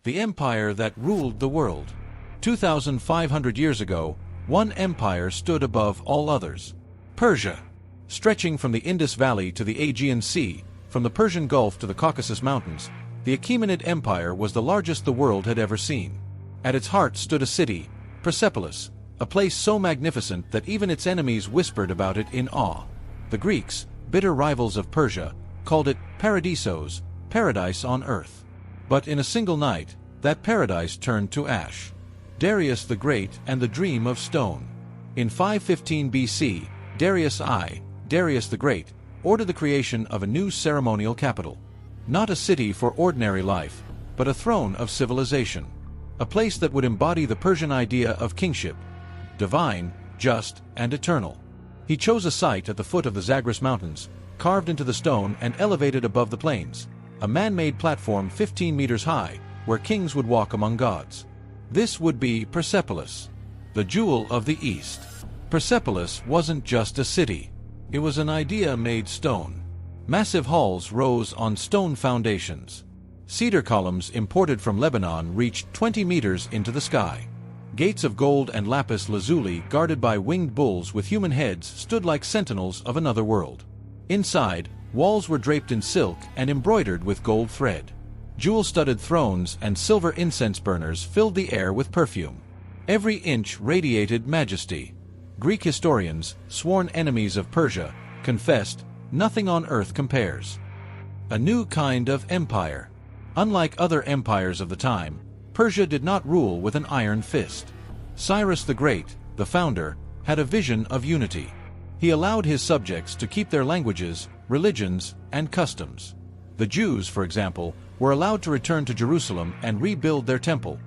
the empire that ruled the world. 2,500 years ago, one empire stood above all others. Persia. Stretching from the Indus Valley to the Aegean Sea, from the Persian Gulf to the Caucasus Mountains, the Achaemenid Empire was the largest the world had ever seen. At its heart stood a city, Persepolis, a place so magnificent that even its enemies whispered about it in awe. The Greeks, bitter rivals of Persia, called it Paradisos, paradise on earth. But in a single night, that paradise turned to ash. Darius the Great and the Dream of Stone. In 515 BC, Darius the Great, ordered the creation of a new ceremonial capital. Not a city for ordinary life, but a throne of civilization. A place that would embody the Persian idea of kingship, divine, just, and eternal. He chose a site at the foot of the Zagros Mountains, carved into the stone and elevated above the plains, a man-made platform 15 meters high, where kings would walk among gods. This would be Persepolis, the jewel of the East. Persepolis wasn't just a city. It was an idea made stone. Massive halls rose on stone foundations. Cedar columns imported from Lebanon reached 20 meters into the sky. Gates of gold and lapis lazuli guarded by winged bulls with human heads stood like sentinels of another world. Inside, walls were draped in silk and embroidered with gold thread. Jewel-studded thrones and silver incense burners filled the air with perfume. Every inch radiated majesty. Greek historians, sworn enemies of Persia, confessed, "Nothing on earth compares." A new kind of empire. Unlike other empires of the time, Persia did not rule with an iron fist. Cyrus the Great, the founder, had a vision of unity. He allowed his subjects to keep their languages, religions, and customs. The Jews, for example, were allowed to return to Jerusalem and rebuild their temple,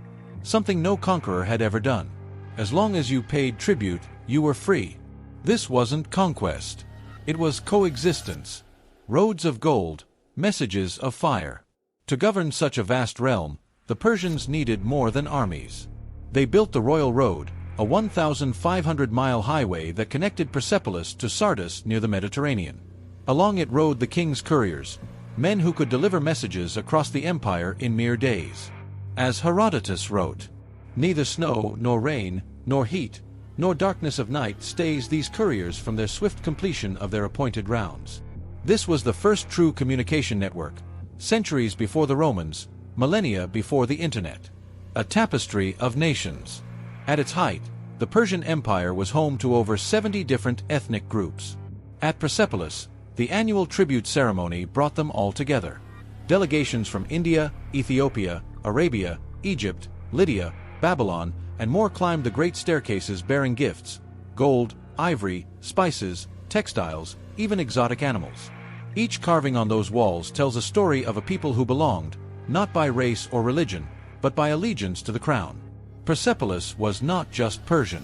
something no conqueror had ever done. As long as you paid tribute, you were free. This wasn't conquest. It was coexistence. Roads of gold, messages of fire. To govern such a vast realm, the Persians needed more than armies. They built the Royal Road, a 1,500-mile highway that connected Persepolis to Sardis near the Mediterranean. Along it rode the king's couriers, men who could deliver messages across the empire in mere days. As Herodotus wrote, "Neither snow, nor rain, nor heat, nor darkness of night stays these couriers from their swift completion of their appointed rounds." This was the first true communication network, centuries before the Romans, millennia before the Internet. A tapestry of nations. At its height, the Persian Empire was home to over 70 different ethnic groups. At Persepolis, the annual tribute ceremony brought them all together. Delegations from India, Ethiopia, Arabia, Egypt, Lydia, Babylon, and more climbed the great staircases bearing gifts, gold, ivory, spices, textiles, even exotic animals. Each carving on those walls tells a story of a people who belonged, not by race or religion, but by allegiance to the crown. Persepolis was not just Persian.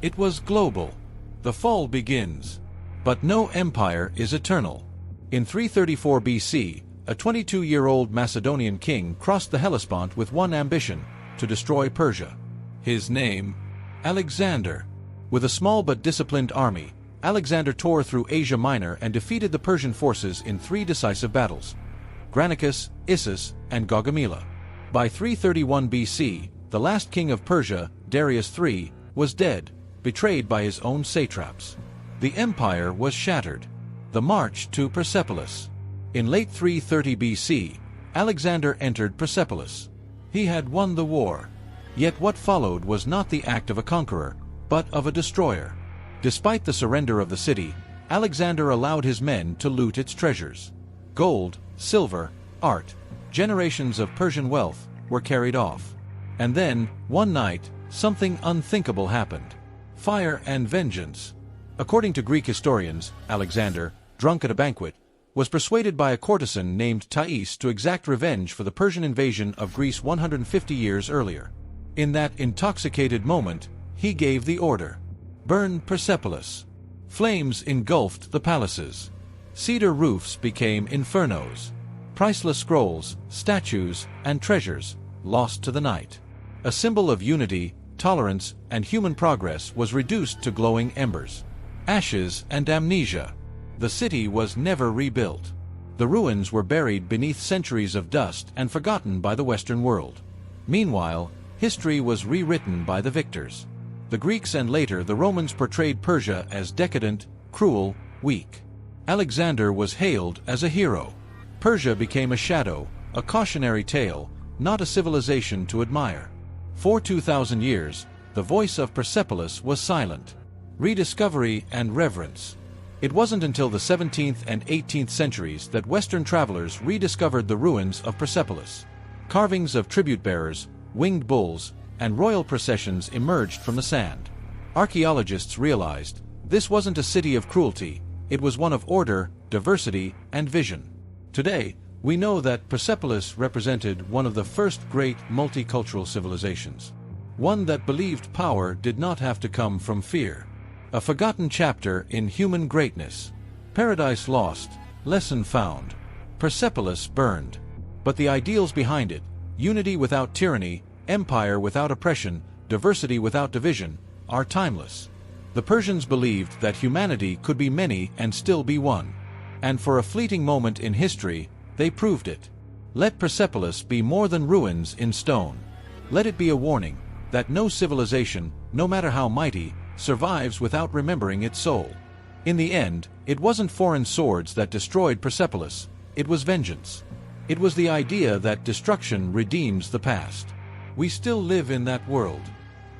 It was global. The fall begins. But no empire is eternal. In 334 BC, a 22-year-old Macedonian king crossed the Hellespont with one ambition, to destroy Persia. His name? Alexander. With a small but disciplined army, Alexander tore through Asia Minor and defeated the Persian forces in 3 decisive battles: Granicus, Issus, and Gaugamela. By 331 BC, the last king of Persia, Darius III, was dead, betrayed by his own satraps. The empire was shattered. The march to Persepolis. In late 330 BC, Alexander entered Persepolis. He had won the war. Yet what followed was not the act of a conqueror, but of a destroyer. Despite the surrender of the city, Alexander allowed his men to loot its treasures. Gold, silver, art, generations of Persian wealth were carried off. And then, one night, something unthinkable happened. Fire and vengeance. According to Greek historians, Alexander, drunk at a banquet, was persuaded by a courtesan named Thais to exact revenge for the Persian invasion of Greece 150 years earlier. In that intoxicated moment, he gave the order. Burn Persepolis. Flames engulfed the palaces. Cedar roofs became infernos. Priceless scrolls, statues, and treasures lost to the night. A symbol of unity, tolerance, and human progress was reduced to glowing embers. Ashes and amnesia. The city was never rebuilt. The ruins were buried beneath centuries of dust and forgotten by the Western world. Meanwhile, history was rewritten by the victors. The Greeks and later the Romans portrayed Persia as decadent, cruel, weak. Alexander was hailed as a hero. Persia became a shadow, a cautionary tale, not a civilization to admire. For 2,000 years, the voice of Persepolis was silent. Rediscovery and reverence. It wasn't until the 17th and 18th centuries that Western travelers rediscovered the ruins of Persepolis. Carvings of tribute-bearers, winged bulls, and royal processions emerged from the sand. Archaeologists realized this wasn't a city of cruelty, it was one of order, diversity, and vision. Today, we know that Persepolis represented one of the first great multicultural civilizations. One that believed power did not have to come from fear. A forgotten chapter in human greatness. Paradise lost, lesson found. Persepolis burned. But the ideals behind it, unity without tyranny, empire without oppression, diversity without division, are timeless. The Persians believed that humanity could be many and still be one. And for a fleeting moment in history, they proved it. Let Persepolis be more than ruins in stone. Let it be a warning that no civilization, no matter how mighty, survives without remembering its soul. In the end, it wasn't foreign swords that destroyed Persepolis, it was vengeance. It was the idea that destruction redeems the past. We still live in that world.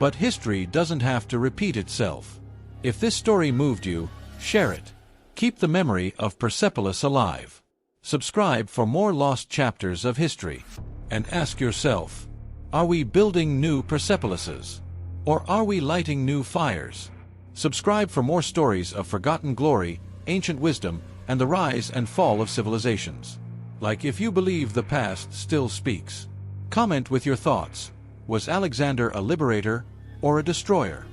But history doesn't have to repeat itself. If this story moved you, share it. Keep the memory of Persepolis alive. Subscribe for more lost chapters of history. And ask yourself, are we building new Persepolises? Or are we lighting new fires? Subscribe for more stories of forgotten glory, ancient wisdom, and the rise and fall of civilizations. Like if you believe the past still speaks. Comment with your thoughts. Was Alexander a liberator or a destroyer?